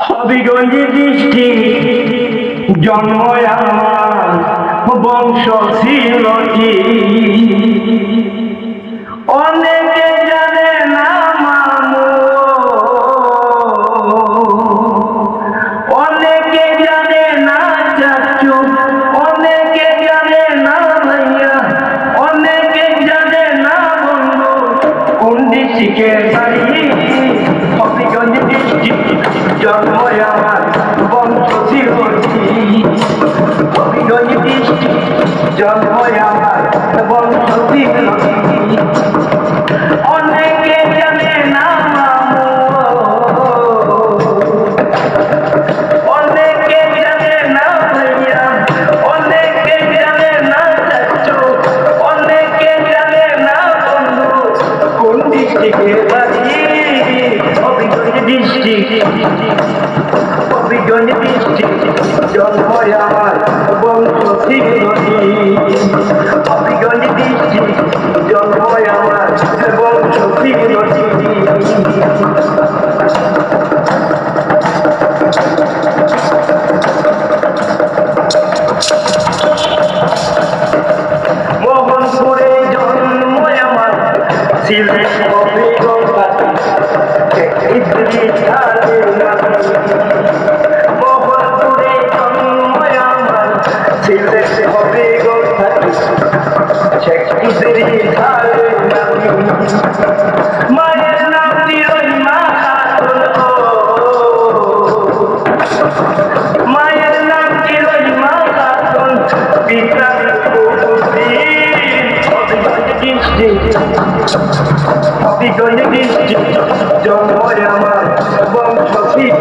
Habiganj district জন্ম আমার, বংশ ছিল কি অনেকে জানে না মামু, অনেকে জানে না চাচু, অনেকে জানে না ভাইয়া, অনেকে জানে না বন্ধু কোন ডিস্ট্রিক্টে বাড়ি। হবিগঞ্জ ডিস্ট্রিক্ট জন্ম আমার, বংশ ছিল কি হবিগঞ্জ ডিস্ট্রিক্ট জন্ম আমার, বংশ ছিল কি অনেকে জানে না মামু, অনেকে জানে না ভাইয়া, অনেকে জানে না চাচু, অনেকে জানে না বন্ধু কোন ডিস্ট্রিক্টে বাড়ি। হবিগঞ্জ ডিস্ট্রিক্ট, হবিগঞ্জ ডিস্ট্রিক্ট জন্ম আমার, বংশ ছিল কি হবিগঞ্জ ডিস্ট্রিক্ট জন্ম আমার, বংশ ছিল কি। মোহনপুরে জন্ম আমার, সিলেট হবিগঞ্জ মোহনপুরে জন্ম আমার, সিলেট হবিগঞ্জ মায়ের নাম দিলই মা খাতুন, মায়ের নাম দিলই মা খাতুন, পিতা হবিগঞ্জ ডিস্ট্রিক্ট জন্ম আমার, বংশ ছিল